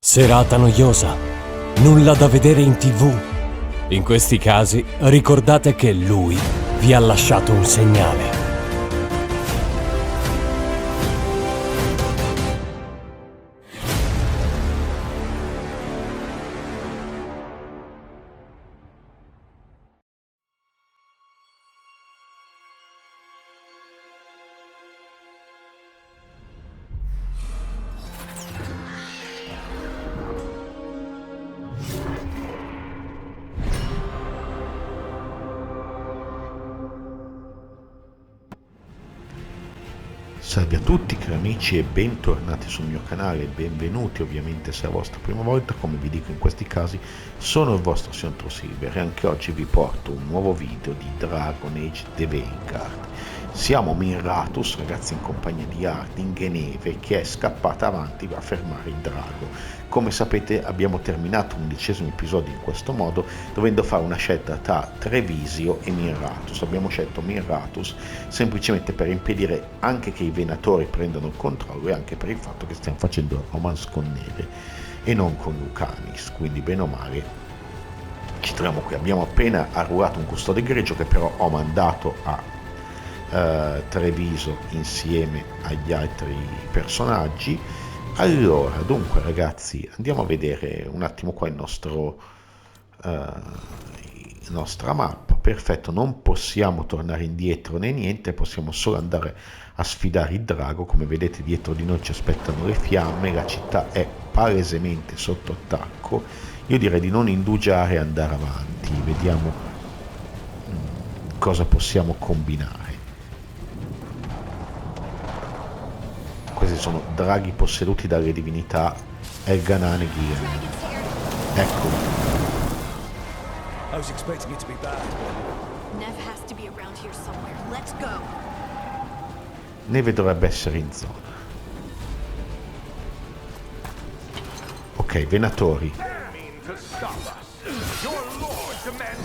Serata noiosa, nulla da vedere in TV. In questi casi ricordate che lui vi ha lasciato un segnale. Salve a tutti cari amici e bentornati sul mio canale, benvenuti ovviamente se è la vostra prima volta. Come vi dico in questi casi sono il vostro signor Silver e anche oggi vi porto un nuovo video di Dragon Age The Veilguard. Siamo Minratus ragazzi in compagnia di Harding e Neve che è scappata avanti a fermare il drago. Come sapete abbiamo terminato l'11° episodio in questo modo, dovendo fare una scelta tra Treviso e Minratus. Abbiamo scelto Minratus semplicemente per impedire anche che i venatori prendano il controllo e anche per il fatto che stiamo facendo il romance con Neve e non con Lucanis, quindi bene o male ci troviamo qui. Abbiamo appena arruolato un custode egregio che però ho mandato a Treviso insieme agli altri personaggi. Allora, dunque ragazzi, andiamo a vedere un attimo qua il nostra mappa. Perfetto, non possiamo tornare indietro né niente, possiamo solo andare a sfidare il drago. Come vedete dietro di noi ci aspettano le fiamme, la città è palesemente sotto attacco. Io direi di non indugiare e andare avanti, vediamo cosa possiamo combinare. Questi sono draghi posseduti dalle divinità Elganan e Gillian. Eccoli. Neve dovrebbe essere in zona. Ok, venatori.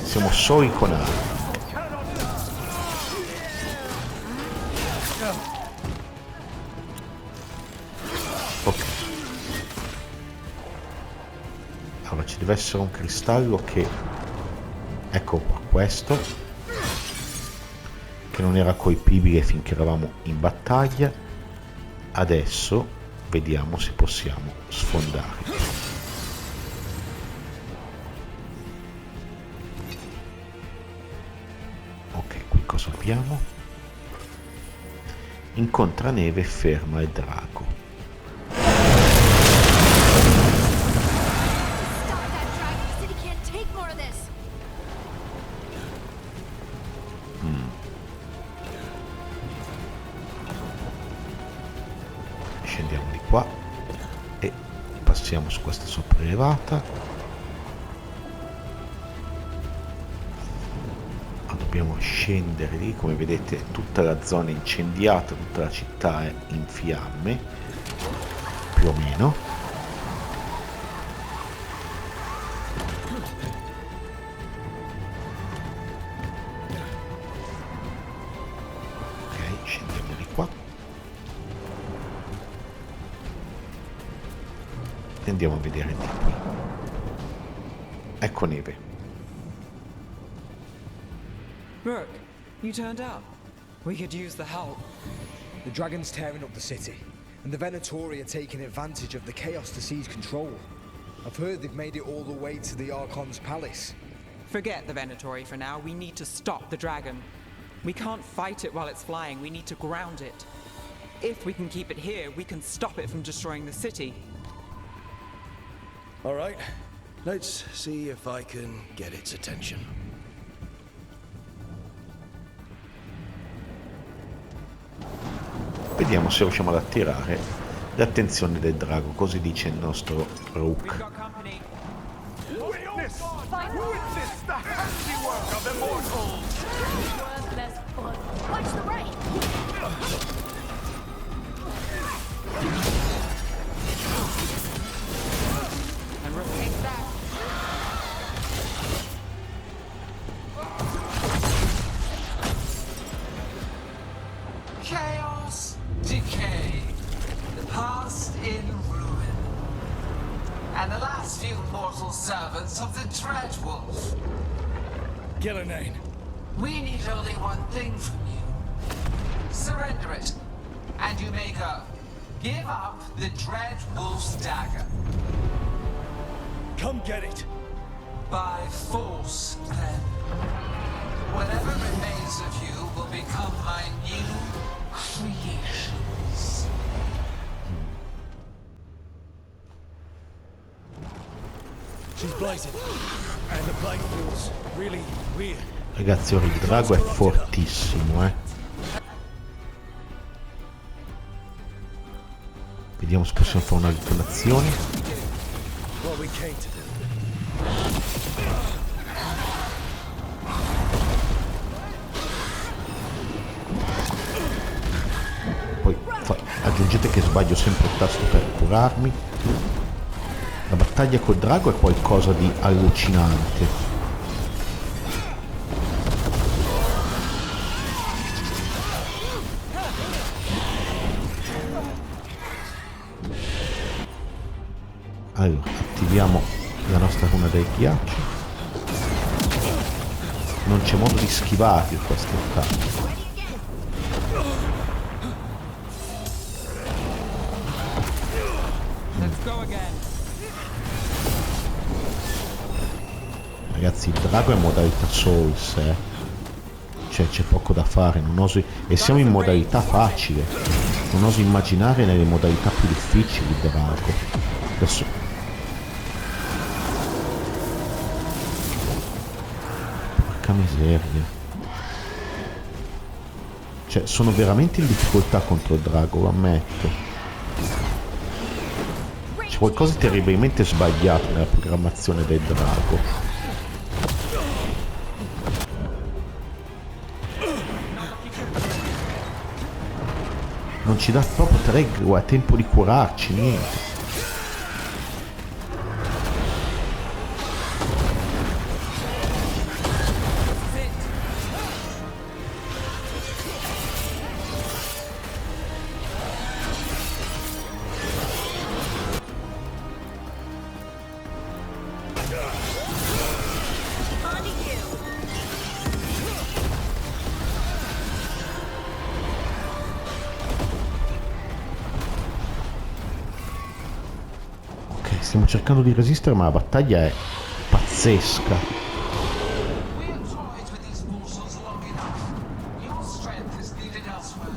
Siamo soli con armi. Ok, allora ci deve essere un cristallo che, ecco qua, questo che non era colpibile finché eravamo in battaglia. Adesso vediamo se possiamo sfondare. Ok, qui cosa abbiamo? Incontra Neve e ferma il drago. Scendiamo di qua e passiamo su questa sopraelevata. Ma dobbiamo scendere lì, come vedete tutta la zona è incendiata, tutta la città è in fiamme più o meno. Ok, scendiamo di qua e andiamo a vedere di qui. Ecco Neve. Rook, you turned up. We could use the help. The dragon's tearing up the city, and the Venatori are taking advantage of the chaos to seize control. I've heard they've made it all the way to the Archon's palace. Forget the Venatori for now. We need to stop the dragon. We can't fight it while it's flying. We need to ground it. If we can keep it here, we can stop it from destroying the city. All right, let's see if I can get its attention. Vediamo se riusciamo ad attirare l'attenzione del drago, così dice il nostro Rook. Chaos, decay, the past in ruin. and the last few mortal servants of the Dreadwolf. Gillenane. We need only one thing from you. Surrender it, and you may go. Give up the Dreadwolf's dagger. Come get it. By force, then. Whatever remains of you will become my new creations. She's blazing, and the blade feels really weird. Ragazzi, ora il drago è fortissimo, eh. Vediamo se possiamo fare una ritonazione. What we came to do. Poi aggiungete che sbaglio sempre il tasto per curarmi. La battaglia col drago è qualcosa di allucinante. Allora, attiviamo la nostra runa del ghiaccio. Non c'è modo di schivarli questi attacchi. Let's go again. Ragazzi, il drago è in modalità Souls, cioè c'è poco da fare, non oso... e siamo in modalità facile. Non oso immaginare nelle modalità più difficili il drago. Adesso... porca miseria. Cioè, sono veramente in difficoltà contro il drago, lo ammetto. C'è qualcosa di terribilmente sbagliato nella programmazione del drago. Non ci dà proprio tregua, tempo di curarci, niente. Stiamo cercando di resistere, ma la battaglia è pazzesca. We have toyed with these morsels long enough. Your strength is needed elsewhere.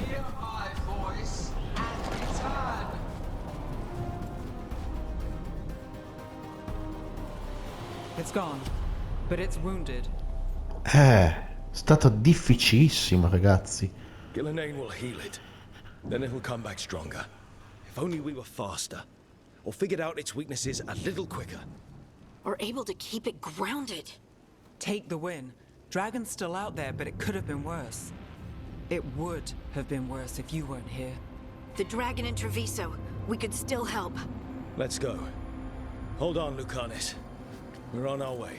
Hear my voice and return. It's gone, but it's wounded. È stata difficilissima, ragazzi. Gillenane will heal it. Then it'll come back stronger. If only we were faster. Or figured out its weaknesses a little quicker. Or able to keep it grounded. Take the win. Dragon's still out there, but it could have been worse. It would have been worse if you weren't here. The dragon in Treviso. We could still help. Let's go. Hold on, Lucanis. We're on our way.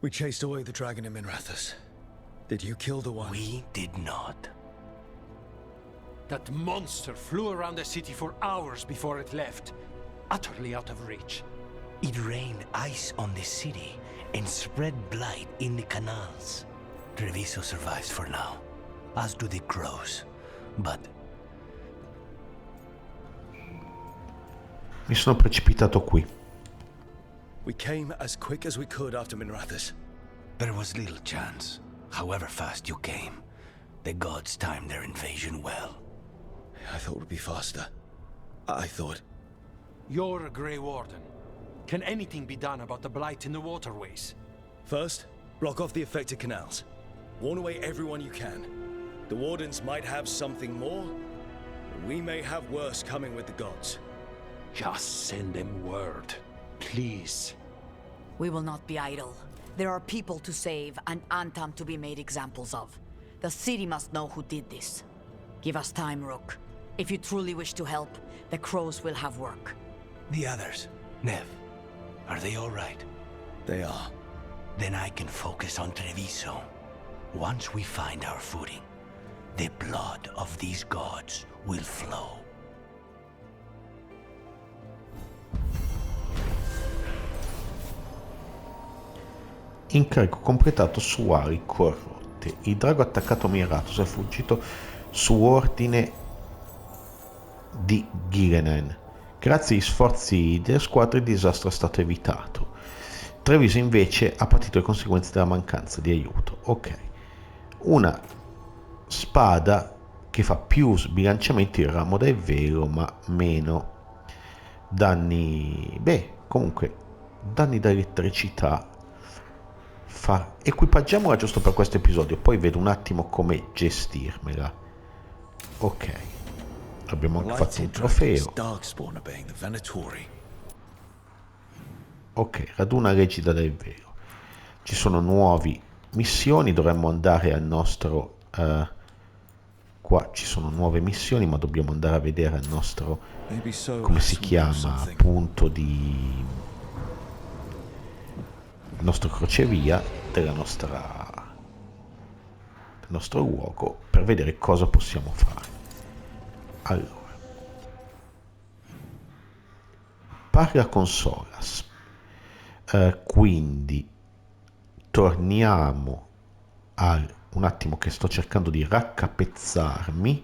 We chased away the dragon in Minrathous. Did you kill the one? We did not. That monster flew around the city for hours before it left, utterly out of reach. It rained ice on the city and spread blight in the canals. Treviso survives for now, as do the crows, but... Mi sono precipitato qui. We came as quick as we could after Minrathous. There was little chance. However fast you came, the gods timed their invasion well. I thought we'd be faster. I thought... You're a Grey Warden. Can anything be done about the blight in the waterways? First, block off the affected canals. Warn away everyone you can. The Wardens might have something more. We may have worse coming with the gods. Just send them word. Please. We will not be idle. There are people to save and Antam to be made examples of. The city must know who did this. Give us time, Rook. If you truly wish to help, the crows will have work. The others, Neve, are they all right? They are. Then I can focus on Treviso. Once we find our footing, the blood of these gods will flow. Incarico completato su ali corrotte. Il drago attaccato Miratus è fuggito su ordine di Gilenen. Grazie agli sforzi delle squadre il disastro è stato evitato. Treviso invece ha patito le conseguenze della mancanza di aiuto. Ok. Una spada che fa più sbilanciamenti il ramo del velo ma meno danni. Comunque danni da elettricità. Equipaggiamola giusto per questo episodio, poi vedo un attimo come gestirmela. Ok, abbiamo anche fatto un trofeo. Ok, raduna legida del velo. Ci sono nuove missioni, dovremmo andare al nostro qua ci sono nuove missioni, ma dobbiamo andare a vedere il nostro, come si chiama, punto di il nostro crocevia del nostro luogo, per vedere cosa possiamo fare. Allora, parla con Solas, quindi torniamo un attimo che sto cercando di raccapezzarmi.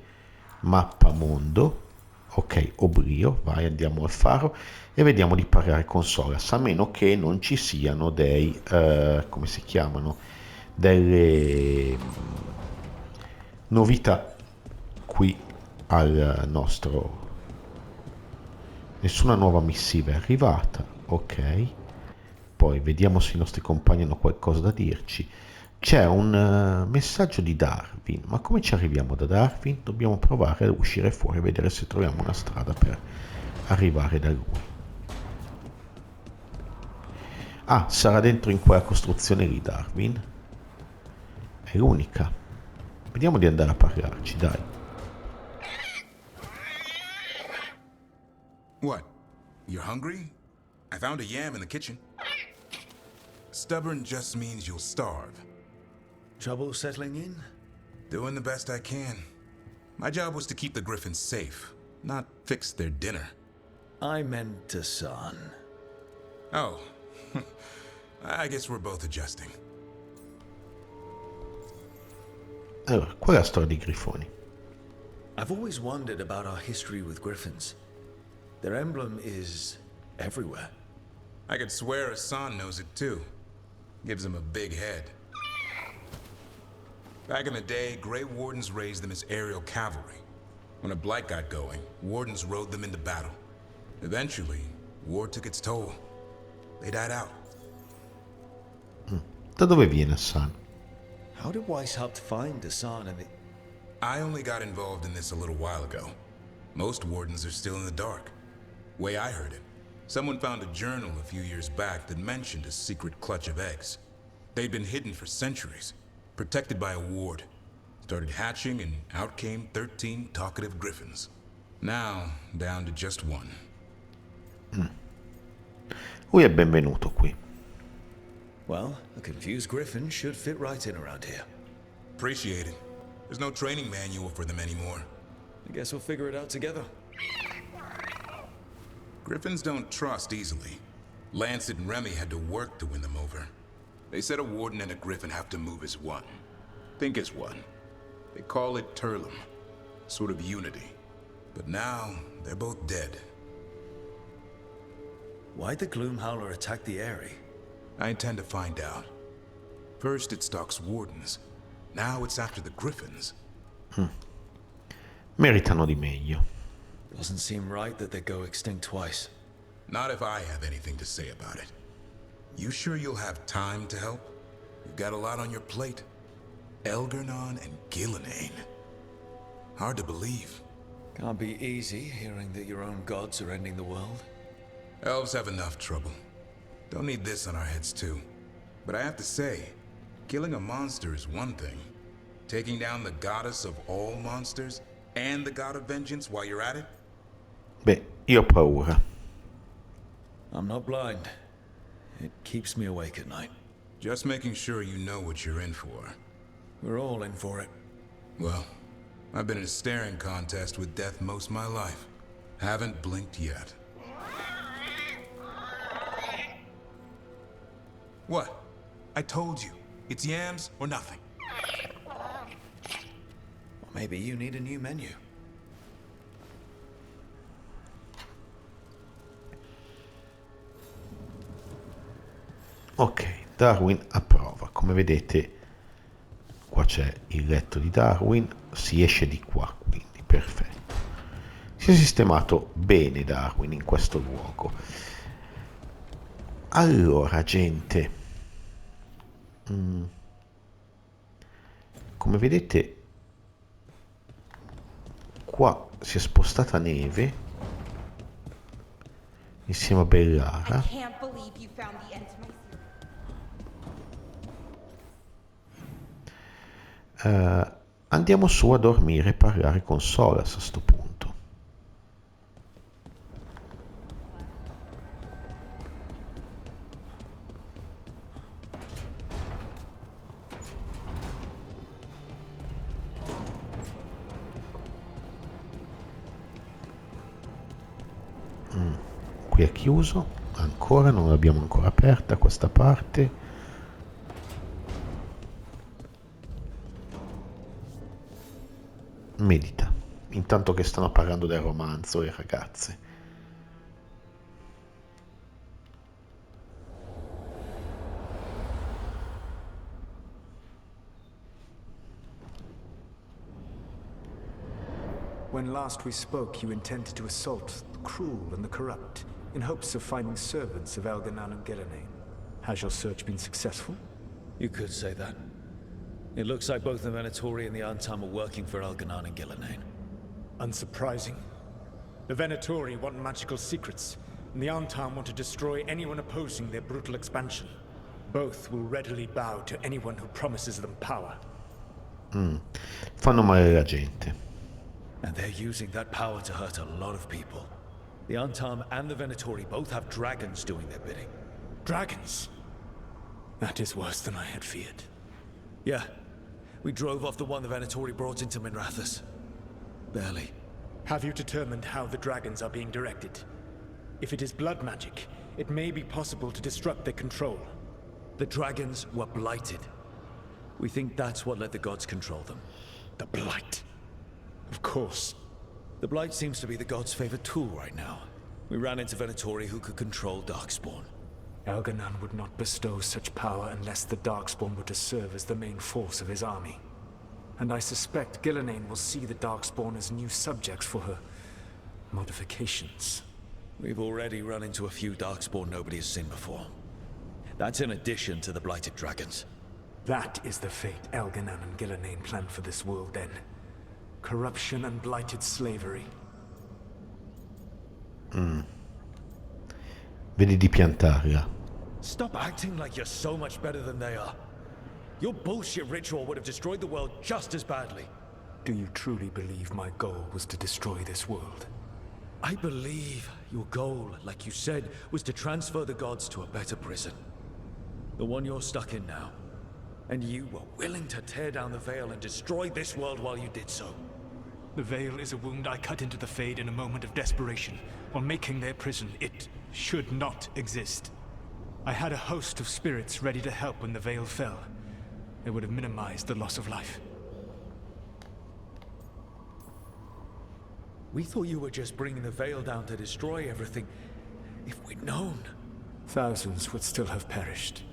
Mappa mondo. Ok, oblio, vai, andiamo al faro e vediamo di parlare con Solas, a meno che non ci siano dei, come si chiamano, delle novità qui al nostro. Nessuna nuova missiva è arrivata, ok. Poi vediamo se i nostri compagni hanno qualcosa da dirci. C'è un messaggio di Darwin, ma come ci arriviamo da Darwin? Dobbiamo provare ad uscire fuori e vedere se troviamo una strada per arrivare da lui. Ah, sarà dentro in quella costruzione lì Darwin. È l'unica. Vediamo di andare a parlarci, dai. What? You're hungry? I found a yam in the kitchen. Stubborn just means you'll starve. Trouble settling in? Doing the best I can. My job was to keep the Griffins safe, not fix their dinner. I meant a son. Oh. I guess we're both adjusting. Allora, qual è la storia dei grifoni? I've always wondered about our history with Griffins. Their emblem is everywhere. I could swear Hassan knows it too. Gives him a big head. Back in the day, Grey Wardens raised them as aerial cavalry. When a blight got going, Wardens rode them into battle. Eventually, war took its toll. They died out. Da dove viene Hassan? How did Weishaupt find Hassan and the... I only got involved in this a little while ago. Most Wardens are still in the dark. Way I heard it, someone found a journal a few years back that mentioned a secret clutch of eggs. They'd been hidden for centuries, protected by a ward. Started hatching and out came 13 talkative griffins. Now, down to just one. Lui è benvenuto qui. Well, a confused griffin should fit right in around here. Appreciate it. There's no training manual for them anymore. I guess we'll figure it out together. Griffins don't trust easily. Lancet and Remy had to work to win them over. They said a warden and a griffin have to move as one. Think as one. They call it Turlum. Sort of unity. But now, they're both dead. Why'd the Gloomhowler attack the Eyrie? I intend to find out. First it stalks wardens. Now it's after the griffins. Meritano di meglio. Doesn't seem right that they go extinct twice. Not if I have anything to say about it. You sure you'll have time to help? You've got a lot on your plate. Elgernon and Gillenane. Hard to believe. Can't be easy hearing that your own gods are ending the world. Elves have enough trouble. Don't need this on our heads too. But I have to say, killing a monster is one thing. Taking down the goddess of all monsters and the god of vengeance while you're at it? Beh, io ho paura. I'm not blind. It keeps me awake at night. Just making sure you know what you're in for. We're all in for it. Well, I've been in a staring contest with death most of my life. Haven't blinked yet. What? I told you. It's yams or nothing. Maybe you need a new menu. Ok, Darwin approva. Come vedete, qua c'è il letto di Darwin, si esce di qua, quindi perfetto. Si è sistemato bene Darwin in questo luogo. Allora, gente, come vedete, qua si è spostata Neve insieme a Bellara. Andiamo su a dormire e parlare con Solas a sto punto. Qui è chiuso, ancora non l'abbiamo ancora aperta questa parte. Medita, intanto che stanno parlando del romanzo le ragazze. When last we spoke, you intended to assault the cruel and the corrupt, in hopes of finding servants of Elganan and Gillenane. Has your search been successful? You could say that. It looks like both the Venatori and the Antam are working for Elganan and Gillenane. Unsurprising. The Venatori want magical secrets, and the Antam want to destroy anyone opposing their brutal expansion. Both will readily bow to anyone who promises them power. Fanno male la gente. And they're using that power to hurt a lot of people. The Antam and the Venatori both have dragons doing their bidding. Dragons? That is worse than I had feared. Yeah. We drove off the one the Venatori brought into Minrathous. Barely. Have you determined how the dragons are being directed? If it is blood magic, it may be possible to disrupt their control. The dragons were blighted. We think that's what let the gods control them. The blight? Of course. The blight seems to be the gods' favorite tool right now. We ran into Venatori who could control Darkspawn. Elganan would not bestow such power unless the Darkspawn were to serve as the main force of his army. And I suspect Gillenane will see the Darkspawn as new subjects for her modifications. We've already run into a few Darkspawn nobody has seen before. That's in addition to the blighted dragons. That is the fate Elganan and Gillenane planned for this world then. Corruption and blighted slavery. Vedi di piantarla. Stop acting like you're so much better than they are. Your bullshit ritual would have destroyed the world just as badly. Do you truly believe my goal was to destroy this world? I believe your goal, like you said, was to transfer the gods to a better prison. The one you're stuck in now. And you were willing to tear down the veil and destroy this world while you did so. The veil is a wound I cut into the Fade in a moment of desperation, while making their prison. It should not exist. I had a host of spirits ready to help when the veil fell. It would have minimized the loss of life. We thought you were just bringing the veil down to destroy everything. If we'd known... Thousands would still have perished.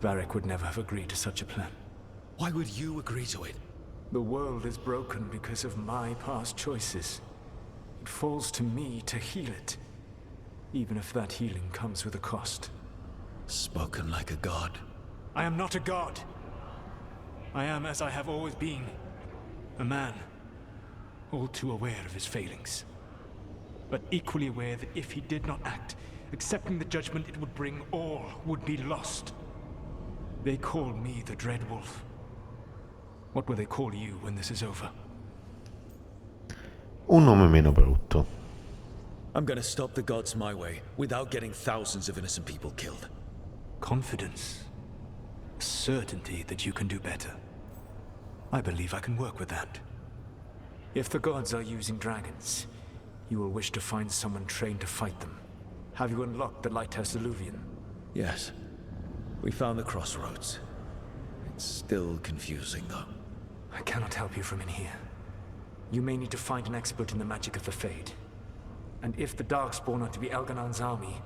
Varric would never have agreed to such a plan. Why would you agree to it? The world is broken because of my past choices. It falls to me to heal it, even if that healing comes with a cost. Spoken like a god. I am not a god. I am as I have always been. A man, all too aware of his failings. But equally aware that if he did not act, accepting the judgment it would bring, all would be lost. They call me the Dread Wolf. What will they call you when this is over? Un nome meno brutto. I'm gonna stop the gods my way, without getting thousands of innocent people killed. Confidence. Certainty that you can do better. I believe I can work with that. If the gods are using dragons, you will wish to find someone trained to fight them. Have you unlocked the Lighthouse Illuvian? Yes. We found the crossroads. It's still confusing, though. I cannot help you from in here. You may need to find an expert in the magic of the Fade. And if the Darkspawn are to be Elganon's army,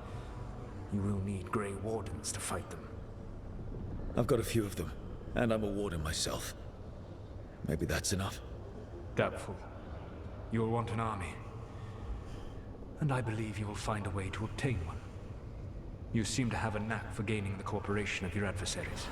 you will need Grey Wardens to fight them. I've got a few of them, and I'm a warden myself. Maybe that's enough? Doubtful. You will want an army. And I believe you will find a way to obtain one. You seem to have a knack for gaining the cooperation of your adversaries.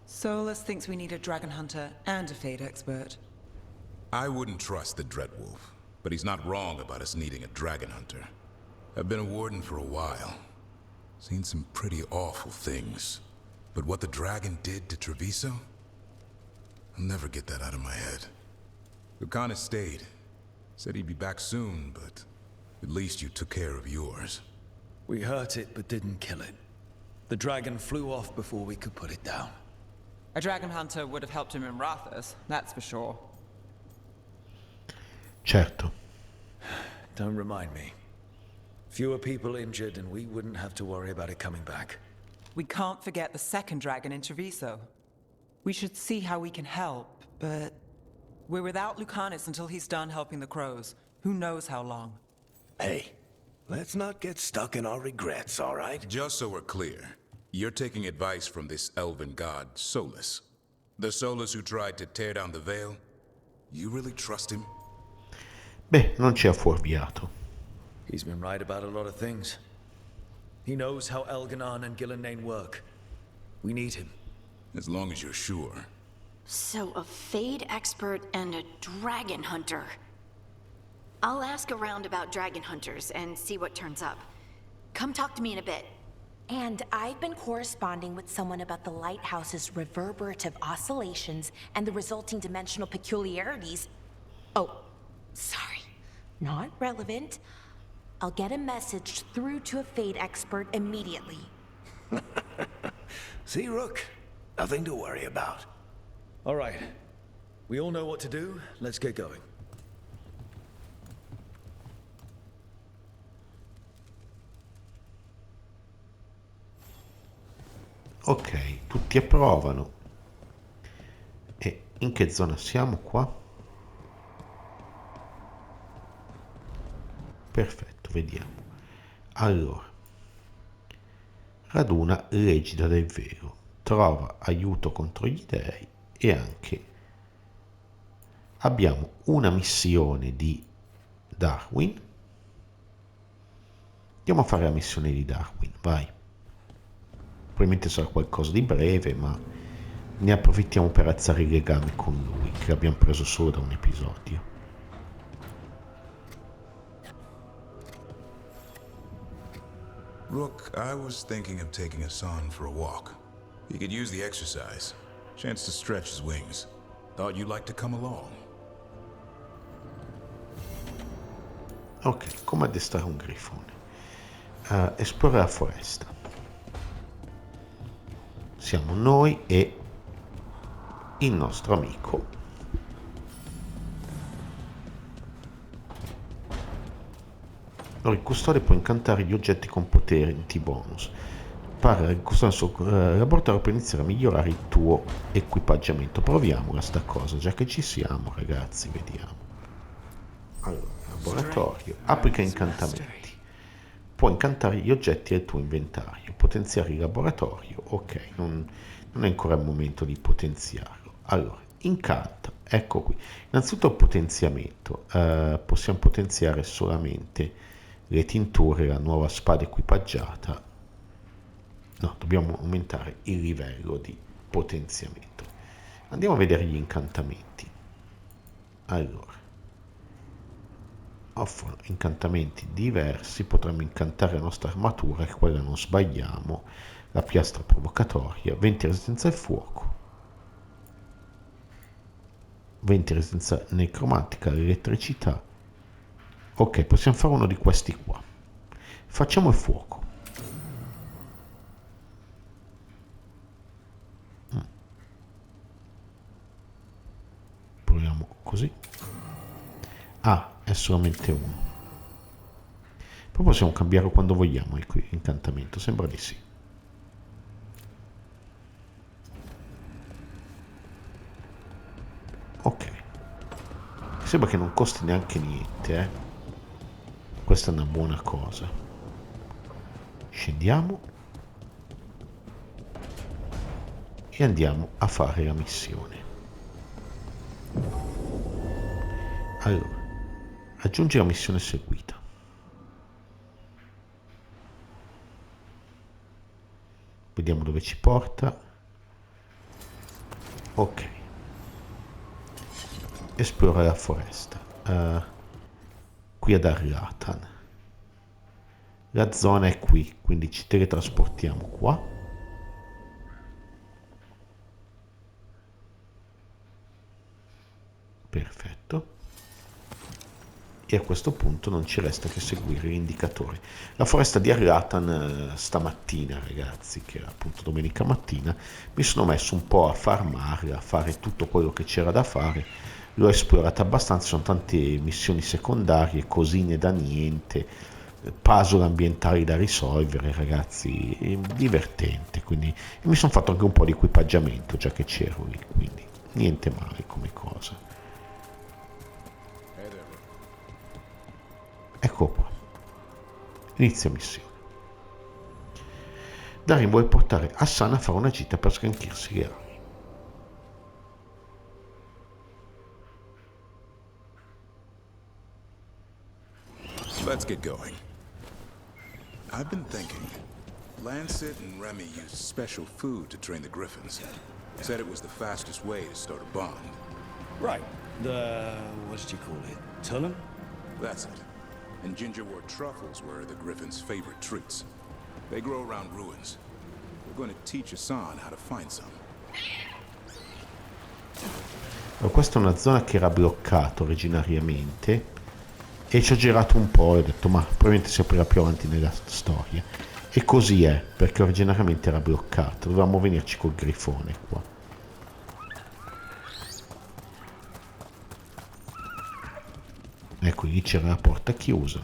Solus thinks we need a dragon hunter and a Fade expert. I wouldn't trust the Dreadwolf, but he's not wrong about us needing a dragon hunter. I've been a warden for a while. Seen some pretty awful things. But what the dragon did to Treviso? I'll never get that out of my head. Lucanis stayed. Said he'd be back soon, but at least you took care of yours. We hurt it, but didn't kill it. The dragon flew off before we could put it down. A dragon hunter would have helped him in Rathas, that's for sure. Certo. Don't remind me. Fewer people injured and we wouldn't have to worry about it coming back. We can't forget the second dragon in Treviso. We should see how we can help, but we're without Lucanis until he's done helping the crows. Who knows how long? Hey, let's not get stuck in our regrets, all right? Just so we're clear, you're taking advice from this elven god, Solus. The Solus who tried to tear down the veil? You really trust him? Beh, non ci ha fuorviato. He's been right about a lot of things. He knows how Elganon and Gillenane work. We need him. As long as you're sure. So a Fade expert and a dragon hunter. I'll ask around about dragon hunters and see what turns up. Come talk to me in a bit. And I've been corresponding with someone about the lighthouse's reverberative oscillations and the resulting dimensional peculiarities. Oh, sorry. Not relevant. I'll get a message through to a Fade expert immediately. See, Rook? Nothing to worry about. All right. We all know what to do. Let's get going. Ok, tutti approvano. E in che zona siamo qua? Perfetto, vediamo. Allora, raduna l'egida del vero, trova aiuto contro gli dei e anche abbiamo una missione di Darwin. Andiamo a fare la missione di Darwin, vai. Probabilmente sarà qualcosa di breve, ma ne approfittiamo per alzare il legame con lui, che abbiamo preso solo da un episodio. Rook, I was thinking of taking Hassan for a walk. He could use the exercise. Chance to stretch his wings. Thought you'd like to come along. Ok, come addestrare un grifone? Esplora la foresta. Siamo noi e il nostro amico. Allora, il custode può incantare gli oggetti con potenti bonus. Parla il custode del suo laboratorio per iniziare a migliorare il tuo equipaggiamento. Proviamola sta cosa, già che ci siamo, ragazzi, vediamo. Allora, laboratorio, applica incantamenti. Può incantare gli oggetti del tuo inventario, potenziare il laboratorio. Ok, non è ancora il momento di potenziarlo. Allora, incanta, ecco qui. Innanzitutto il potenziamento. Possiamo potenziare solamente le tinture, la nuova spada equipaggiata. No, dobbiamo aumentare il livello di potenziamento. Andiamo a vedere gli incantamenti. Allora, offrono incantamenti diversi, potremmo incantare la nostra armatura, che quella non sbagliamo, la piastra provocatoria, 20 resistenza al fuoco, 20 resistenza necromantica all'elettricità. Ok, possiamo fare uno di questi qua. Facciamo il fuoco. Proviamo così. Ah, è solamente uno. Poi possiamo cambiare quando vogliamo l'incantamento, sembra di sì. Ok. Sembra che non costi neanche niente, eh. Questa è una buona cosa. Scendiamo e andiamo a fare la missione. Allora, aggiungi la missione seguita. Vediamo dove ci porta. Ok. Esplora la foresta. Qui ad Arlatan. La zona è qui, quindi ci teletrasportiamo qua. Perfetto. E a questo punto non ci resta che seguire l'indicatore. La foresta di Arlatan stamattina, ragazzi, che era appunto domenica mattina, mi sono messo un po' a farmarla, a fare tutto quello che c'era da fare. L'ho esplorata abbastanza, sono tante missioni secondarie, cosine da niente, puzzle ambientali da risolvere, ragazzi, divertente. Quindi mi sono fatto anche un po' di equipaggiamento già che c'ero lì, quindi niente male come cosa. Ecco qua. Inizia missione. Darin vuole portare Hassan a fare una gita per sganchirsi le armi. Let's get going. I've been thinking. Lancet and Remy used special food to train the griffins. Said it was the fastest way to start a bond. Right. The... what did you call it? Tullum? That's it. And gingerwort truffles were the griffins' favorite treats. They grow around ruins. We're going to teach Hassan how to find some. Allora, questa è una zona che era bloccata originariamente e ci ho girato un po' e ho detto ma probabilmente si aprirà più avanti nella storia, e così è, perché originariamente era bloccata, dovevamo venirci col grifone qua. Ecco, lì c'era la porta chiusa.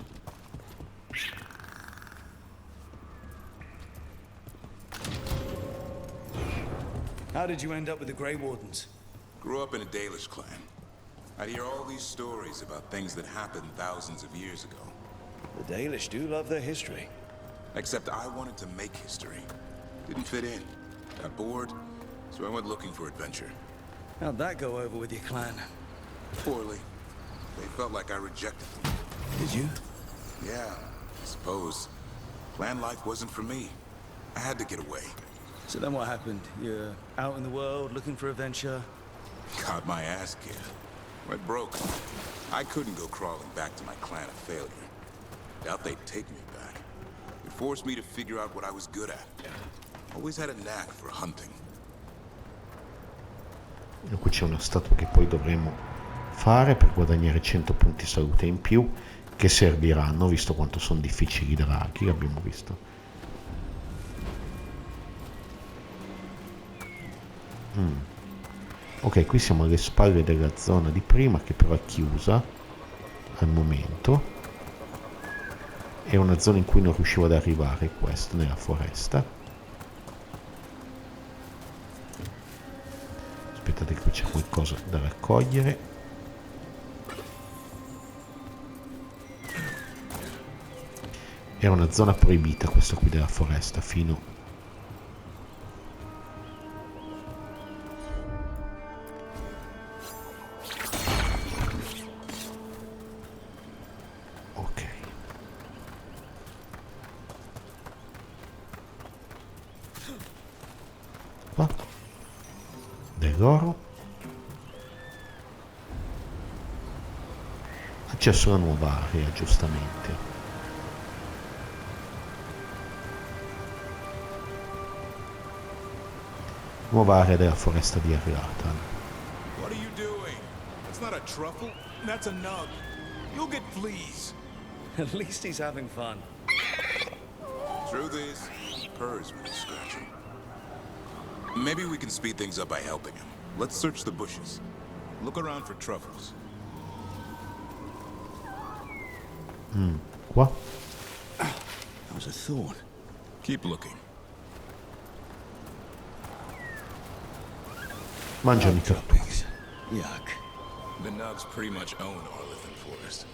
How did you end up with the Grey Wardens? Grew up in a Dalish clan. I'd hear all these stories about things that happened thousands of years ago. The Dalish do love their history. Except I wanted to make history. Didn't fit in. Got bored, so I went looking for adventure. How'd that go over with your clan? Poorly. They felt like I rejected them. Did you? Yeah, I suppose. Clan life wasn't for me. I had to get away. So then what happened? You're out in the world looking for adventure? Got my ass kicked. Went broke. I couldn't go crawling back to my clan of failure. Doubt they'd take me back. It forced me to figure out what I was good at. Always had a knack for hunting. E qui c'è una statua che poi dovremo fare per guadagnare 100 punti salute in più, che serviranno, visto quanto sono difficili i draghi, abbiamo visto. Ok, qui siamo alle spalle della zona di prima, che però è chiusa al momento. È una zona in cui non riuscivo ad arrivare, questa, nella foresta. Aspettate che qui c'è qualcosa da raccogliere. È una zona proibita questa qui della foresta, fino... successo una nuova area, giustamente. Nuova area della foresta di Arlatan. What are you doing? That's not a truffle. That's a nug. You'll get fleas. At least he's having fun. Truth is, he purrs when he's scratching. Maybe we can speed things up by helping him. Let's search the bushes. Look around for truffles. Qua? That was a thorn. Keep looking. Mangiano i tartufi. Yuck. The nugs pretty much own Arlithan Forest.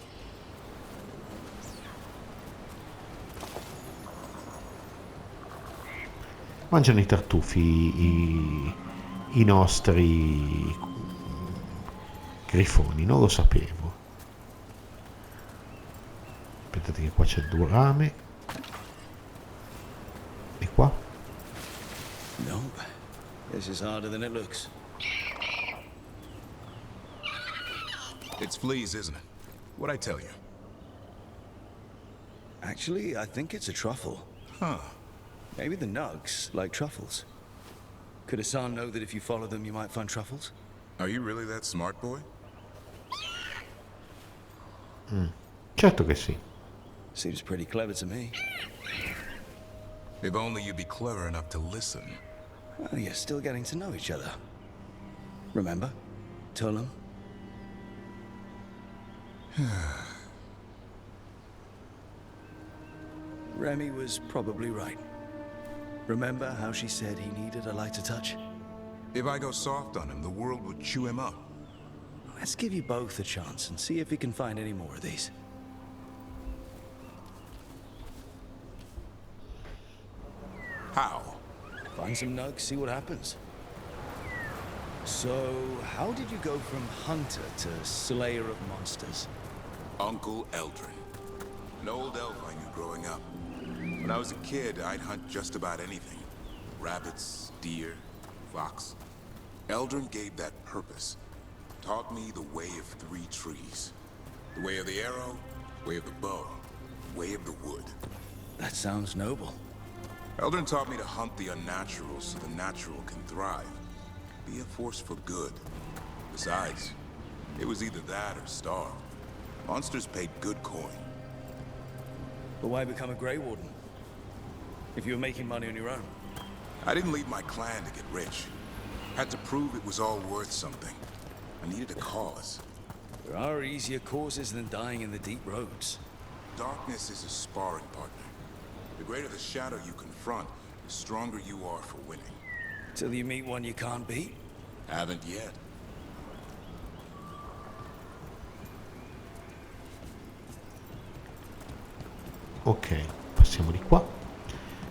Mangiano i tartufi, i nostri grifoni, non lo sapevo. Aspettate che qua c'è il durame. E qua? Nope. This is harder than it looks. It's fleas, isn't it? What'd I tell you? Actually, I think it's a truffle. Huh. Maybe the nugs like truffles. Could Hassan know that if you follow them, you might find truffles? Are you really that smart, boy? Certo che sì. Seems pretty clever to me. If only you'd be clever enough to listen. Well, you're still getting to know each other. Remember? Tolan? Remy was probably right. Remember how she said he needed a lighter touch? If I go soft on him, the world would chew him up. Let's give you both a chance and see if we can find any more of these. How? Find some nugs, see what happens. So, how did you go from hunter to slayer of monsters? Uncle Eldrin. An old elf I knew growing up. When I was a kid, I'd hunt just about anything. Rabbits, deer, fox. Eldrin gave that purpose. Taught me the way of 3 trees. The way of the arrow, way of the bow, way of the wood. That sounds noble. Eldrin taught me to hunt the unnatural so the natural can thrive. Be a force for good. Besides, it was either that or starve. Monsters paid good coin. But why become a Grey Warden? If you were making money on your own? I didn't leave my clan to get rich. Had to prove it was all worth something. I needed a cause. There are easier causes than dying in the deep roads. Darkness is a sparring partner. The greater the shadow you confront, the stronger you are for winning. Till you meet one you can't beat? Haven't yet. Ok, passiamo di qua.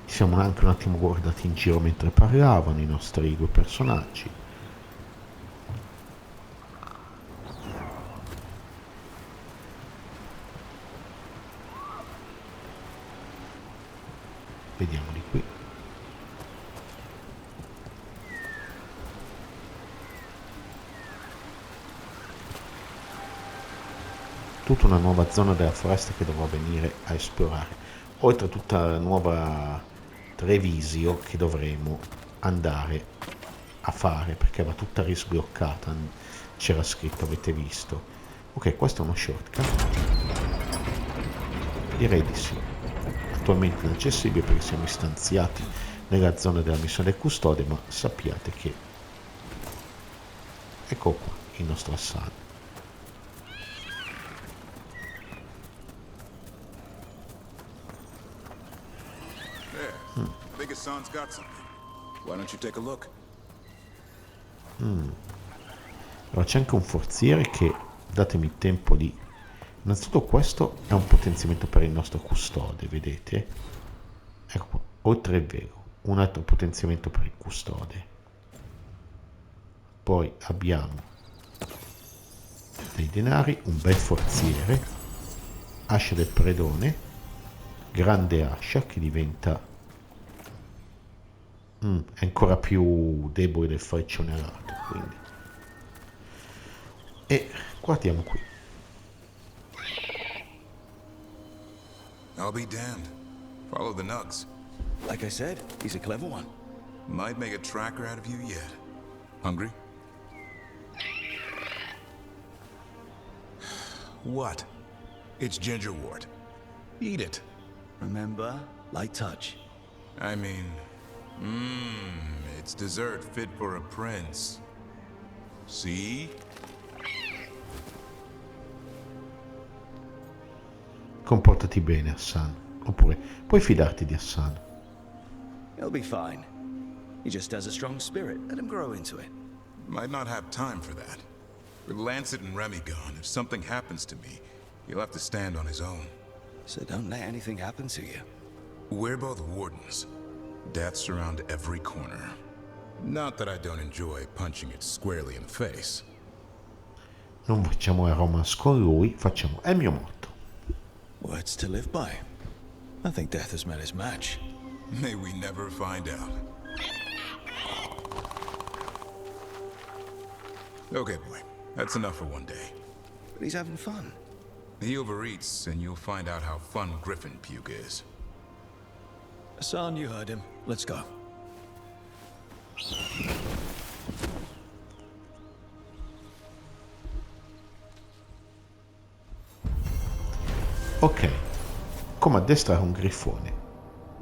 Ci siamo anche un attimo guardati in giro mentre parlavano i nostri 2 personaggi. Vediamo di qui. Tutta una nuova zona della foresta che dovrò venire a esplorare, oltre a tutta la nuova Treviso che dovremo andare a fare perché va tutta risbloccata, c'era scritto, avete visto. Ok, questo è uno shortcut, direi di sì, attualmente inaccessibile perché siamo istanziati nella zona della missione del custode, ma sappiate che ecco qua il nostro Hassan. I think Hassan's got something. Why don't you take a look? Allora c'è anche un forziere che, datemi il tempo di... Innanzitutto questo è un potenziamento per il nostro custode, vedete? Ecco qua, oltre il velo, un altro potenziamento per il custode. Poi abbiamo dei denari, un bel forziere, ascia del predone, grande ascia che diventa... è ancora più debole del freccione alato, quindi. E guardiamo qui. I'll be damned. Follow the nugs. Like I said, he's a clever one. Might make a tracker out of you yet. Hungry? What? It's gingerwort. Eat it. Remember, light touch. I mean, it's dessert fit for a prince. See? Comportati bene, Hassan. Oppure, puoi fidarti di Hassan. He'll be fine. He just has a strong spirit. Let him grow into it. Might not have time for that. With Lancet and Remy gone, if something happens to me, he'll have to stand on his own. So don't let anything happen to you. We're both wardens. Death's around every corner. Not that I don't enjoy punching it squarely in the face. Non facciamo il romance con lui, facciamo è il mio motto. Words to live by. I think Death has met his match. May we never find out. Okay, boy. That's enough for one day. But he's having fun. He overeats, and you'll find out how fun Griffin puke is. Hassan, you heard him. Let's go. Ok, come addestrare un grifone.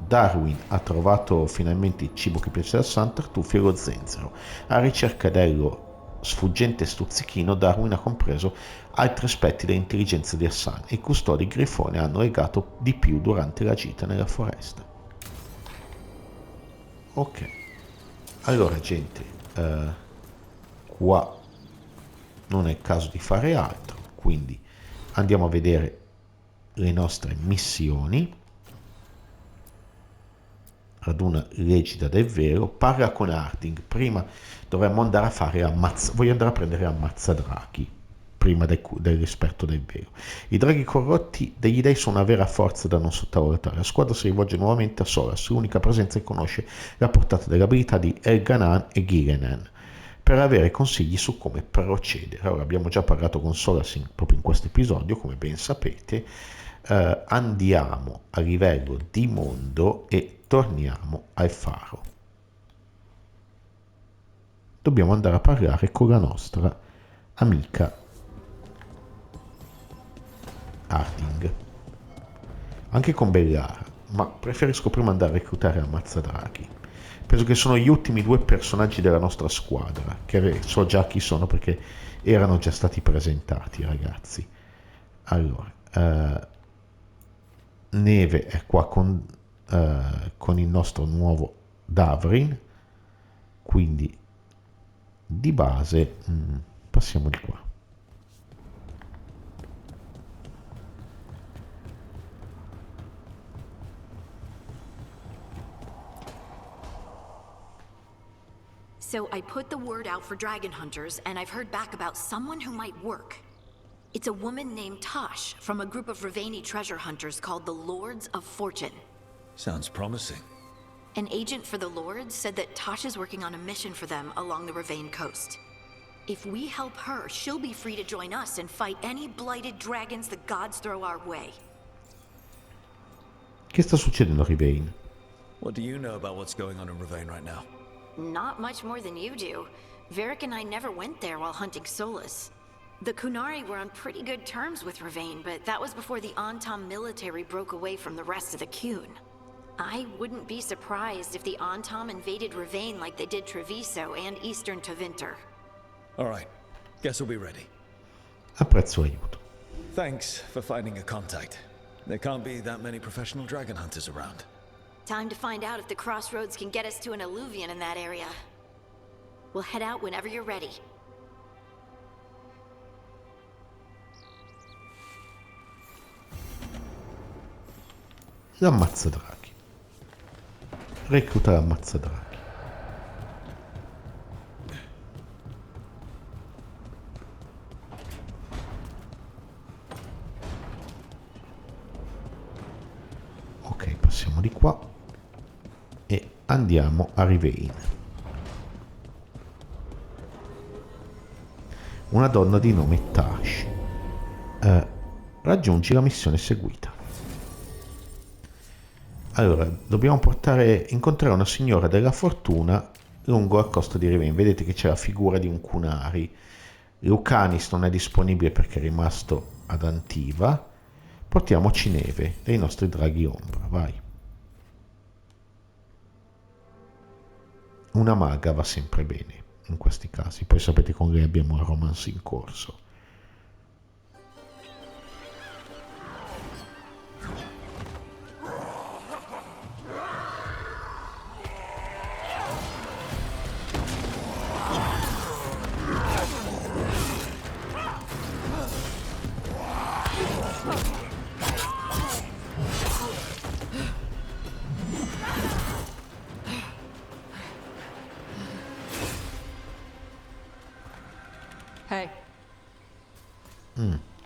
Darwin ha trovato finalmente il cibo che piace al San, tartufi e lo zenzero. A ricerca dello sfuggente stuzzichino, Darwin ha compreso altri aspetti dell'intelligenza di Hassan e i custodi grifone hanno legato di più durante la gita nella foresta. Ok, allora gente, qua non è il caso di fare altro, quindi andiamo a vedere le nostre missioni. Raduna l'egida del vero, parla con Harding. Prima dovremmo andare a fare voglio andare a prendere ammazzadrachi prima dell'esperto del vero. I draghi corrotti degli dei sono una vera forza da non sottovalutare. La squadra si rivolge nuovamente a Solas, l'unica presenza che conosce la portata dell'abilità di Elganan e Gilenen, per avere consigli su come procedere. Allora, abbiamo già parlato con Solas proprio in questo episodio, come ben sapete. Andiamo a livello di mondo e torniamo al faro. Dobbiamo andare a parlare con la nostra amica Harding, anche con Bellara, ma preferisco prima andare a reclutare Ammazzadrachi. Penso che sono gli ultimi due personaggi della nostra squadra, che so già chi sono perché erano già stati presentati, ragazzi. Allora, Neve è qua con il nostro nuovo Davrin, quindi di base passiamo di qua. So I put the word out for dragon hunters, and I've heard back about someone who might work. It's a woman named Tosh from a group of Ravani treasure hunters called the Lords of Fortune. Sounds promising. An agent for the Lords said that Tosh is working on a mission for them along the Ravane coast. If we help her, she'll be free to join us and fight any blighted dragons the gods throw our way. Che sta succedendo a Ravane? What do you know about what's going on in Ravane right now? Not much more than you do. Varric and I never went there while hunting Solus. The Kunari were on pretty good terms with Ravane, but that was before the Antam military broke away from the rest of the Kun. I wouldn't be surprised if the Antam invaded Ravane like they did Treviso and Eastern Tevinter. All right, guess we'll be ready. Apprezzo aiuto. Thanks for finding a contact. There can't be that many professional dragon hunters around. Time to find out if the crossroads can get us to an alluvion in that area. We'll head out whenever you're ready. L'ammazzadrachi. Recluta l'ammazzadrachi. Ok, passiamo di qua e andiamo a Ravane. Una donna di nome Tash. Raggiungi la missione seguita. Allora, dobbiamo incontrare una signora della fortuna lungo la costa di Riven. Vedete che c'è la figura di un Kunari. Lucanis non è disponibile perché è rimasto ad Antiva. Portiamoci Neve, dei nostri draghi ombra, vai. Una maga va sempre bene in questi casi, poi sapete con lei abbiamo un romance in corso. Hey.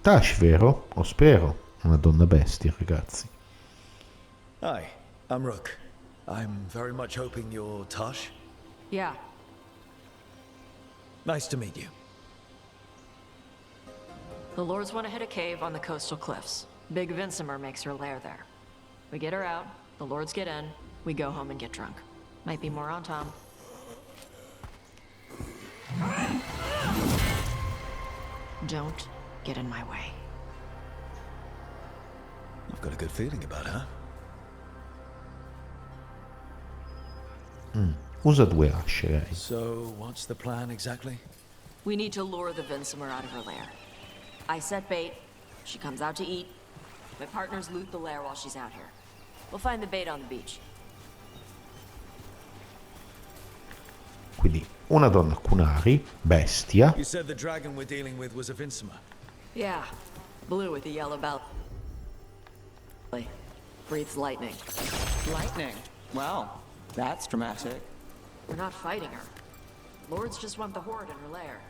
Tash, vero? O spero. Una donna bestia, ragazzi. Hi, I'm Rook. I'm very much hoping you're Tosh. Yeah. Nice to meet you. The lords want to hit a cave on the coastal cliffs. Big Vincimer makes her lair there. We get her out, the lords get in, we go home and get drunk. Might be more on Tom. Don't get in my way. I've got a good feeling about her. Usa due asce lei. So, what's the plan exactly? We need to lure the Vincimer out of her lair. I set bait, she comes out to eat. My partners loot the lair while she's out here. We'll find the bait on the beach. Quindi una donna Kunari, bestia. You said the dragon we're dealing with was a Vincimer. Yeah, blue with a yellow belt. Breathes lightning. Lightning? Well, that's dramatic. We're not fighting her. Lords just want the horde in her lair.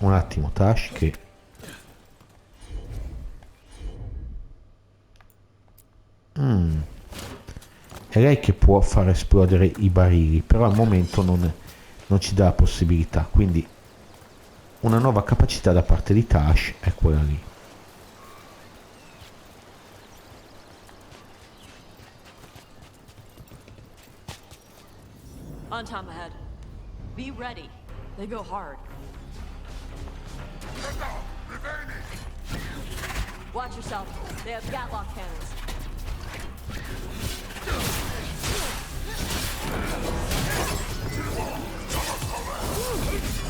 Un attimo, Tash, che... È lei che può far esplodere i barili, però al momento non ci dà la possibilità, quindi una nuova capacità da parte di Tash è quella lì. On Tom ahead. Be ready. They go hard. Watch yourself. They have Gatlock cannons.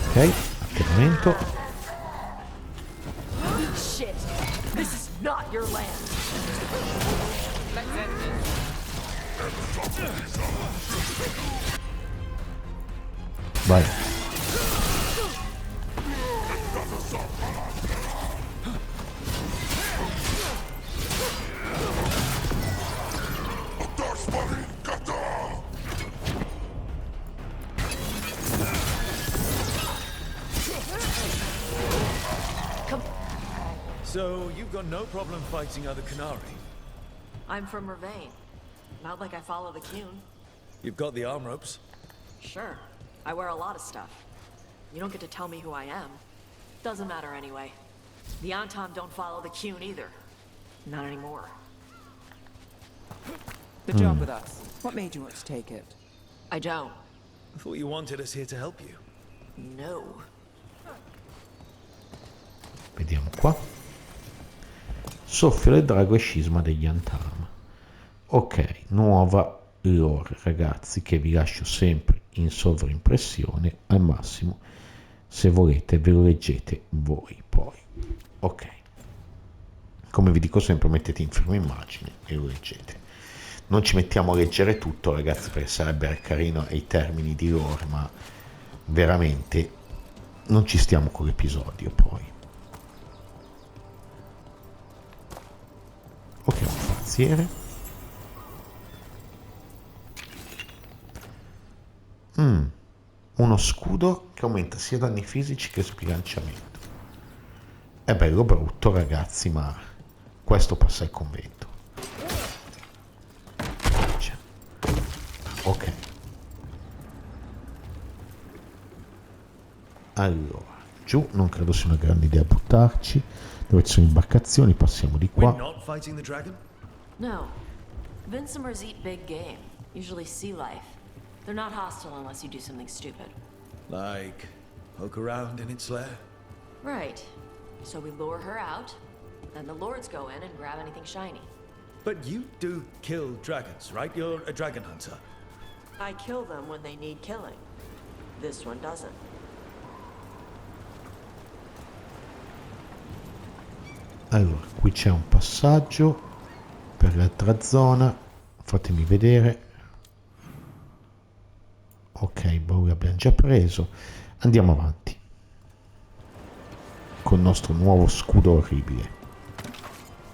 Ok, atterramento. Shit. This is not your land. Let's end this. Vai. So, you've got no problem fighting other Kunari? I'm from Rivain. Not like I follow the Qun. You've got the arm ropes? Sure. I wear a lot of stuff. You don't get to tell me who I am. Doesn't matter anyway. The Antom don't follow the Qun either. Not anymore. Good job with us. What made you want to take it? I don't. I thought you wanted us here to help you. No. Vediamo qua. Soffio del drago e scisma degli Antam. Ok, nuova lore, ragazzi, che vi lascio sempre in sovraimpressione al massimo. Se volete ve lo leggete voi poi. Ok, come vi dico sempre, mettete in fermo immagine e lo leggete. Non ci mettiamo a leggere tutto, ragazzi, perché sarebbe carino ai termini di lore, ma veramente non ci stiamo con l'episodio poi. Ok, un forziere. Uno scudo che aumenta sia danni fisici che sbilanciamento. È bello brutto, ragazzi, ma questo passa il convento. Ok. Allora, giù non credo sia una grande idea buttarci. Dove ci sono imbarcazioni, passiamo di qua. We're not fighting the dragon? No. Vincimers eat big game, usually sea life. They're not hostile unless you do something stupid. Like, poke around in its lair? Right. So we lure her out, then the lords go in and grab anything shiny. But you do kill dragons, right? You're a dragon hunter. I kill them when they need killing. This one doesn't. Allora, qui c'è un passaggio per l'altra zona, fatemi vedere. Ok, baule abbiamo già preso, andiamo avanti con il nostro nuovo scudo orribile.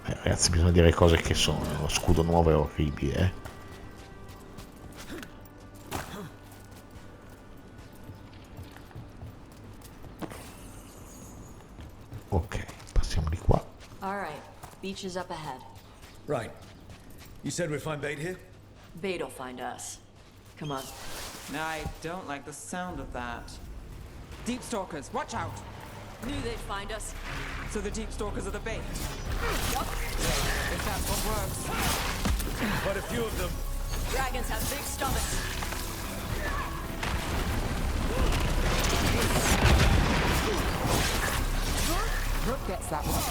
Ragazzi, bisogna dire cose che sono, lo scudo nuovo è orribile, Ok, passiamo di qua. All right, beach is up ahead. Right. You said we'd find bait here? Bait'll find us. Come on. I don't like the sound of that. Deep stalkers, watch out! Knew they'd find us. So the deep stalkers are the bait. Yup. If that's what works. Quite a few of them. Dragons have big stomachs. Rook gets that one.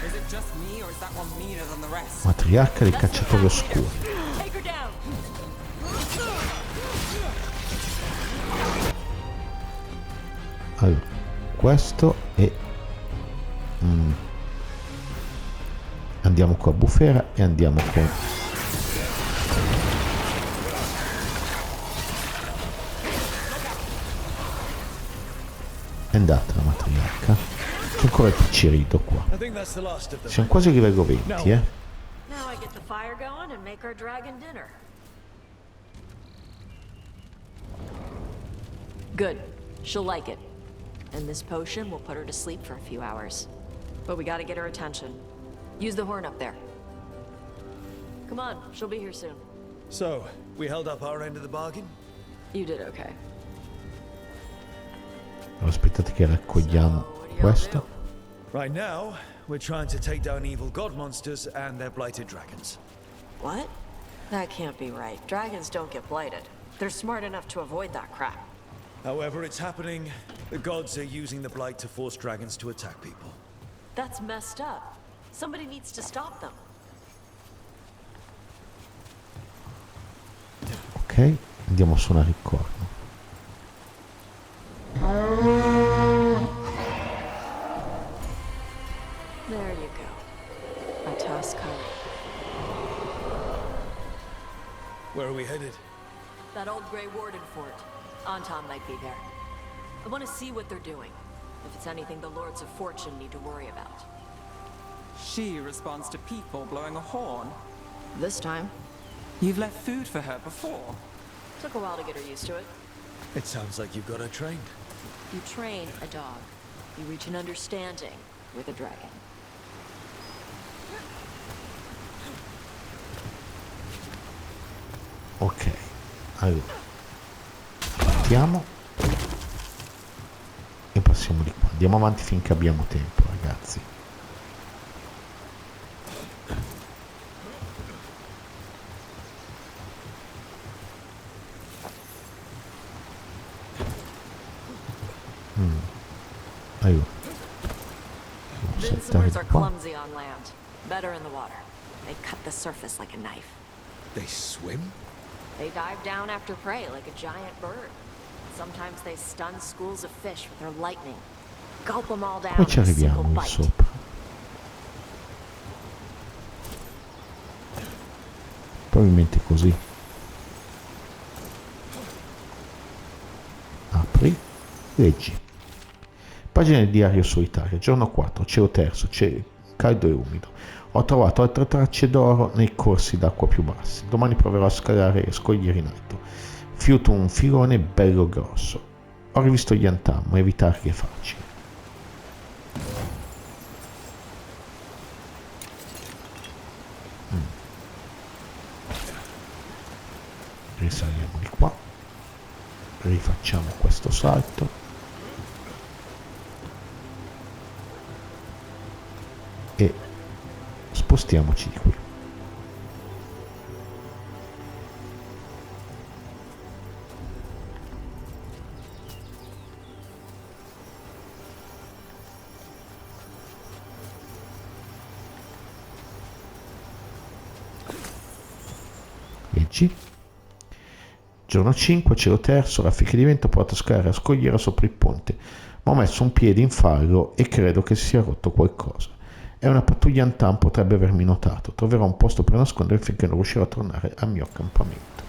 Is it just me, or is that one meaner than the rest? Matriarca dei cacciatori oscuri. Take her down. Allora, questo è andiamo qua a bufera e andiamo con è andata la matriarca. C'è ancora il piccerito qua. Siamo quasi a livello 20, Now I get the fire going and make our dragon dinner. Good. She'll like it. And this potion will put her to sleep for a few hours. But we gotta get her attention. Use the horn up there. Come on, she'll be here soon. So, we held up our end of the bargain? You did okay. Aspettate che raccogliamo questo. Right now, we're trying to take down evil god monsters and their blighted dragons. What? That can't be right. Dragons don't get blighted. They're smart enough to avoid that crap. However it's happening, the gods are using the blight to force dragons to attack people. That's messed up. Somebody needs to stop them. Ok, andiamo a suonare il corno. There you go. A tusk hut. Where are we headed? That old Grey Warden fort. Anton might be there. I want to see what they're doing. If it's anything the Lords of Fortune need to worry about. She responds to people blowing a horn. This time. You've left food for her before. Took a while to get her used to it. It sounds like you've got her trained. You train a dog. You reach an understanding with a dragon. Ok, allora partiamo e passiamo di qua. Andiamo avanti finché abbiamo tempo, ragazzi. Allora, Vincimers are clumsy on land. Better in the water. They cut the surface like a knife. They swim? They dive down after prey like a giant bird. Sometimes they stun schools of fish with their lightning. Gulp them all down Come ci in a single arriviamo lì bite. sopra? Probabilmente così. Apri, leggi. Pagina del diario solitario, giorno 4, cielo terzo, cielo caldo e umido. Ho trovato altre tracce d'oro nei corsi d'acqua più bassi. Domani proverò a scalare e scogliere in alto. Fiuto un filone bello grosso. Ho rivisto gli antam, ma evitarli è facile. Risaliamo di qua. Rifacciamo questo salto. E spostiamoci di qui. Leggi. Giorno 5, cielo terzo, raffiche di vento, porta a scalare la scogliera sopra il ponte. Ma ho messo un piede in fallo e credo che si sia rotto qualcosa. È una pattuglia antan, potrebbe avermi notato. Troverò un posto per nascondere finché non riuscirò a tornare al mio accampamento.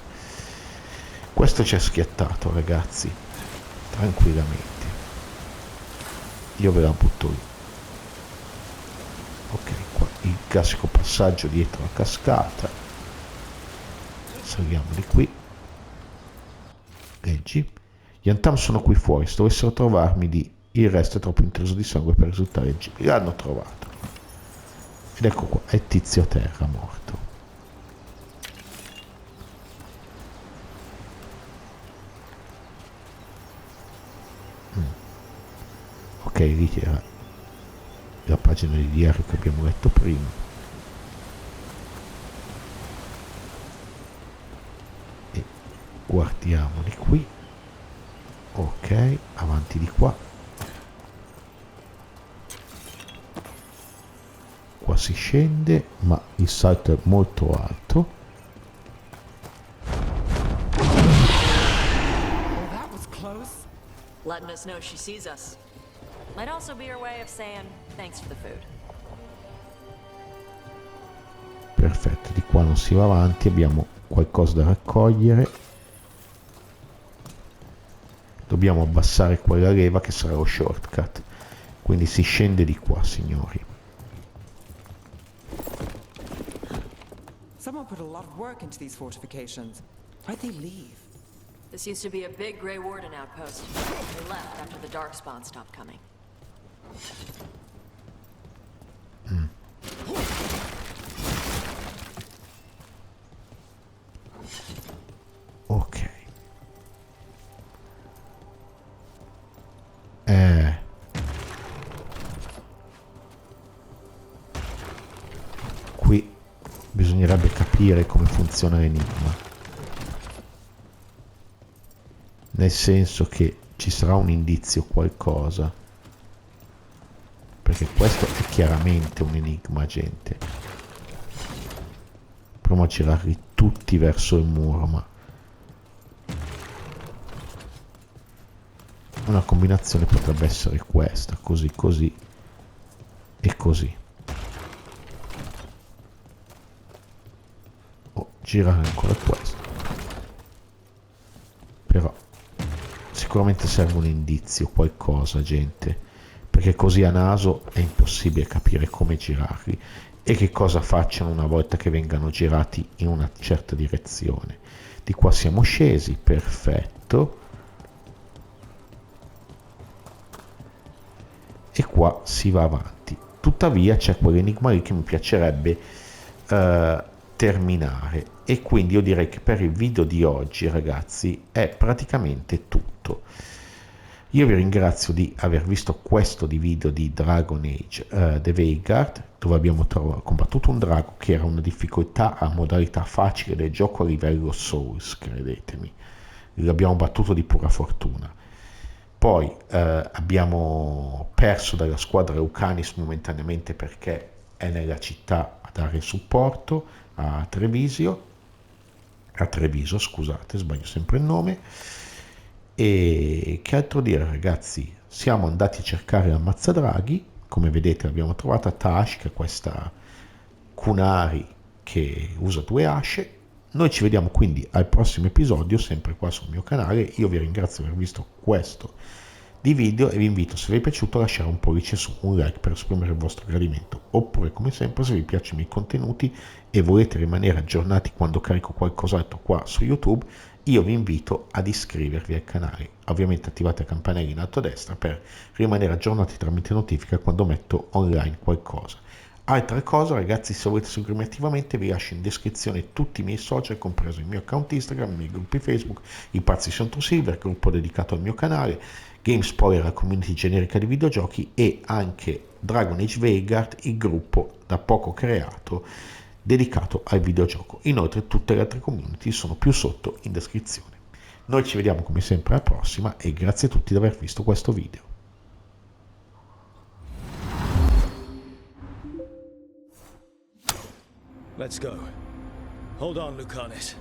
Questo ci ha schiattato, ragazzi, tranquillamente. Io ve la butto lì. Ok, qua il classico passaggio dietro la cascata. Saliamo di qui. Leggi. Gli antam sono qui fuori, se dovessero trovarmi lì, il resto è troppo intriso di sangue per risultare leggibili. L'hanno trovato. Ed ecco qua, è tizio a terra morto. Ok, lì c'era la pagina di diario che abbiamo letto prima. E guardiamo di qui. Ok, avanti di qua. Qua si scende, ma il salto è molto alto. That was close. Letting us know she sees us. Might also be her way of saying thanks for the food. Perfetto, di qua non si va avanti, abbiamo qualcosa da raccogliere. Dobbiamo abbassare quella leva che sarà lo shortcut, quindi si scende di qua, signori. Someone put a lot of work into these fortifications. Why'd they leave? This used to be a big Grey Warden outpost. They left after the Darkspawn stopped coming. Ok. Qui bisognerebbe capire come funziona l'enigma. Nel senso che ci sarà un indizio, qualcosa. Perché questo è chiaramente un enigma, gente. Proviamo a girarli tutti verso il muro, ma una combinazione potrebbe essere questa, così, così e così. O girare ancora questo. Però sicuramente serve un indizio, qualcosa, gente, perché così a naso è impossibile capire come girarli e che cosa facciano una volta che vengano girati in una certa direzione. Di qua siamo scesi, perfetto. E qua si va avanti. Tuttavia c'è quell'enigma lì che mi piacerebbe terminare, e quindi io direi che per il video di oggi, ragazzi, è praticamente tutto. Io vi ringrazio di aver visto questo di video di Dragon Age The Veilguard, dove abbiamo combattuto un drago che era una difficoltà a modalità facile del gioco a livello Souls, credetemi. L'abbiamo battuto di pura fortuna. Poi abbiamo perso dalla squadra Lucanis momentaneamente perché è nella città a dare supporto a Treviso, scusate, sbaglio sempre il nome. E che altro dire, ragazzi? Siamo andati a cercare l'ammazzadraghi, come vedete l'abbiamo trovata, Tash, che è questa Kunari che usa 2 asce. Noi ci vediamo quindi al prossimo episodio, sempre qua sul mio canale. Io vi ringrazio di aver visto questo di video e vi invito, se vi è piaciuto, a lasciare un pollice su, un like per esprimere il vostro gradimento, oppure come sempre, se vi piacciono i miei contenuti e volete rimanere aggiornati quando carico qualcos'altro qua su YouTube, io vi invito ad iscrivervi al canale. Ovviamente attivate la campanella in alto a destra per rimanere aggiornati tramite notifica quando metto online qualcosa. Altra cosa, ragazzi, se volete seguirmi attivamente vi lascio in descrizione tutti i miei social, compreso il mio account Instagram, i miei gruppi Facebook, i pazzi Centro Silver, gruppo dedicato al mio canale, Game Spoiler, la community generica di videogiochi, e anche Dragon Age Veilguard, il gruppo da poco creato dedicato al videogioco. Inoltre tutte le altre community sono più sotto in descrizione. Noi ci vediamo come sempre alla prossima e grazie a tutti di aver visto questo video. Let's go. Hold on, Lucanis.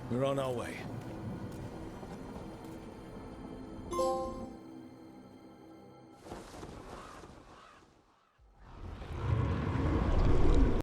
We're on our way.